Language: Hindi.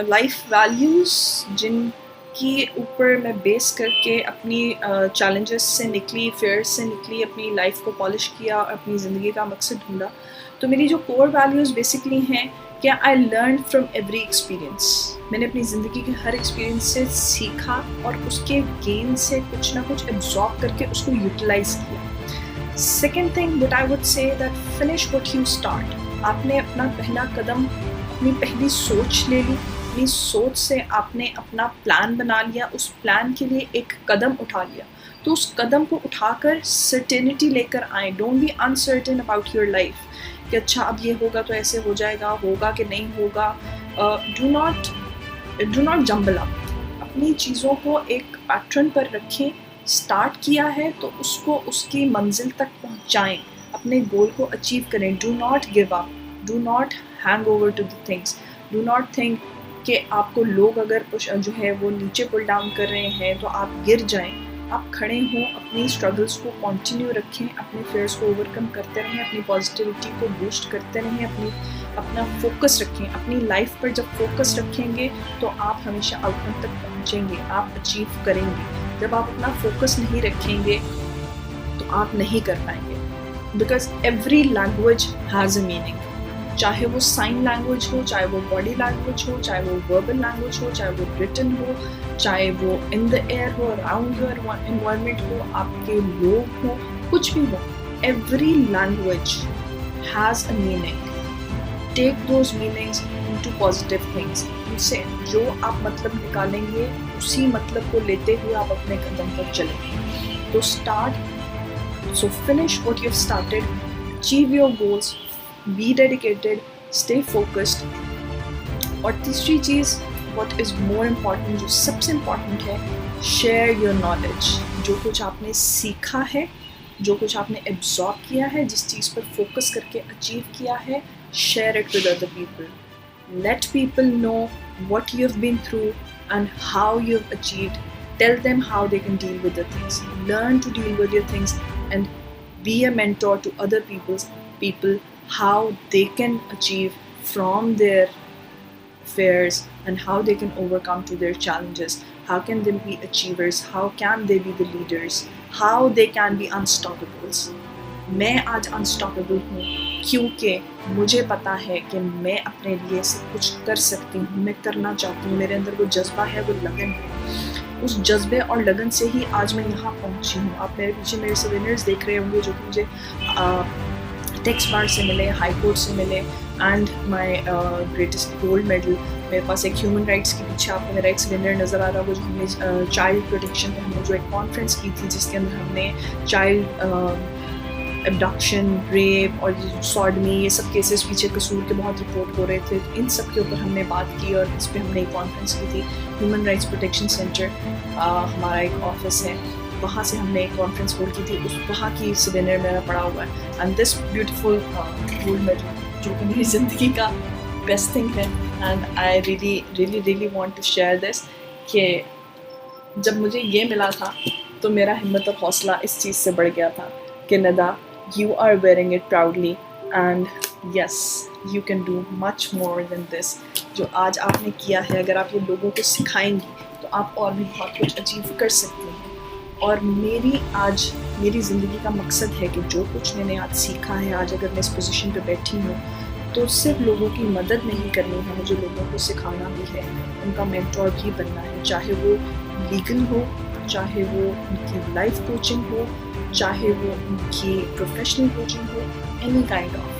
लाइफ वैल्यूज़ जिनके ऊपर मैं बेस करके अपनी चैलेंजेस से निकली, फेयर्स से निकली, अपनी लाइफ को पॉलिश किया, अपनी ज़िंदगी का मकसद ढूंढा। तो मेरी जो कोर वैल्यूज़ बेसिकली हैं कि I learn from every experience. मैंने अपनी ज़िंदगी के हर एक्सपीरियंस से सीखा और उसके गेन से कुछ ना कुछ एब्जॉर्ब करके उसको यूटिलाइज़ किया। Second thing that I would say that finish what you start. आपने अपना पहला कदम, अपनी पहली सोच ले ली, अपनी सोच से आपने अपना प्लान बना लिया, उस प्लान के लिए एक कदम उठा लिया, तो उस कदम को उठाकर सर्टेनिटी लेकर आए। Don't be uncertain about your life कि अच्छा अब ये होगा तो ऐसे हो जाएगा, होगा कि नहीं होगा। Do not jumble up. अपनी चीज़ों को एक पैटर्न पर रखें। स्टार्ट किया है तो उसको उसकी मंजिल तक पहुंचाएं, अपने गोल को अचीव करें। Do not give up, do not hang over to the things, do not think कि आपको लोग अगर जो है वो नीचे पुल डाउन कर रहे हैं तो आप गिर जाएं। आप खड़े हों, अपनी स्ट्रगल्स को कंटिन्यू रखें, अपने फेयर्स को ओवरकम करते रहें, अपनी पॉजिटिविटी को बूस्ट करते रहें, अपना फोकस रखें। अपनी लाइफ पर जब फोकस रखेंगे तो आप हमेशा आउटकम तक पहुँचेंगे, आप अचीव करेंगे। जब आप अपना फोकस नहीं रखेंगे तो आप नहीं कर पाएंगे। Because every language has a meaning, चाहे वो साइन लैंग्वेज हो, चाहे वो बॉडी लैंग्वेज हो, चाहे वो वर्बल लैंग्वेज हो, चाहे वो रिटन हो, चाहे वो इन द एयर हो, अराउंड योर एनवायरनमेंट हो, आपके लोग हो, कुछ भी हो। Every language has a meaning. Take those meanings into positive things. उनसे जो आप मतलब निकालेंगे उसी मतलब को लेते हुए आप अपने कदम पर चलेंगे। तो so finish what you've started, achieve your goals, be dedicated, stay focused। और तीसरी चीज़ what is more important, जो सबसे important है, share your knowledge। जो कुछ आपने सीखा है, जो कुछ आपने एब्जॉर्ब किया है, जिस चीज़ पर फोकस करके अचीव किया है, share it with other people। Let people know what you've been through and how you've achieved। Tell them how they can deal with the things। Learn to deal with your things and be a mentor to other people how they can achieve from their fears and how they can overcome to their challenges। How can they be achievers? How can they be the leaders? How they can be unstoppables। मैं आज अनस्टॉपेबल हूँ क्योंकि मुझे पता है कि मैं अपने लिए सब कुछ कर सकती हूँ, मैं करना चाहती हूँ। मेरे अंदर वो जज्बा है, वो लगन है। उस जज्बे और लगन से ही आज मैं यहाँ पहुँची हूँ। आप मेरे पीछे मेरे से विनर्स देख रहे होंगे जो कि मुझे टेक्स्ट बार से मिले, हाई कोर्ट से मिले, and my greatest gold medal. मेरे पास एक ह्यूमन राइट्स के पीछे आपको मेरा एक सिलेंडर नज़र आ रहा है, वो जो हमने चाइल्ड प्रोटेक्शन पे हमने जो एक कॉन्फ्रेंस की थी जिसके अंदर हमने चाइल्ड एब्डक्शन, रेप और सॉडमी, ये सब केसेस पीछे कसूर के बहुत रिपोर्ट हो रहे थे। इन सब के ऊपर हमने बात की और इस पर हमने एक कॉन्फ्रेंस की थी। ह्यूमन राइट्स प्रोटेक्शन सेंटर हमारा एक ऑफिस है, वहाँ से हमने एक कॉन्फ्रेंस होल्ड की थी। उस वहाँ की सिलेंडर मेरा पड़ा हुआ है। And this beautiful gold medal जो कि मेरी ज़िंदगी का बेस्ट थिंग है। And I really want to share this कि जब मुझे ये मिला था तो मेरा हिम्मत और हौसला इस चीज़ से बढ़ गया था कि नदा, you are wearing it proudly and yes you can do much more than this। जो आज आपने किया है, अगर आप ये लोगों को सिखाएंगी तो आप और भी बहुत कुछ अचीव कर सकते हैं। और मेरी ज़िंदगी का मकसद है कि जो कुछ मैंने आज सीखा है, आज अगर मैं इस पोजीशन पे बैठी हूँ तो सिर्फ लोगों की मदद नहीं करनी है, मुझे लोगों को सिखाना भी है, उनका मेंटोर भी बनना है। चाहे वो लीगल हो, चाहे वो उनकी लाइफ कोचिंग हो, चाहे वो उनकी प्रोफेशनल कोचिंग हो, एनी काइंड ऑफ।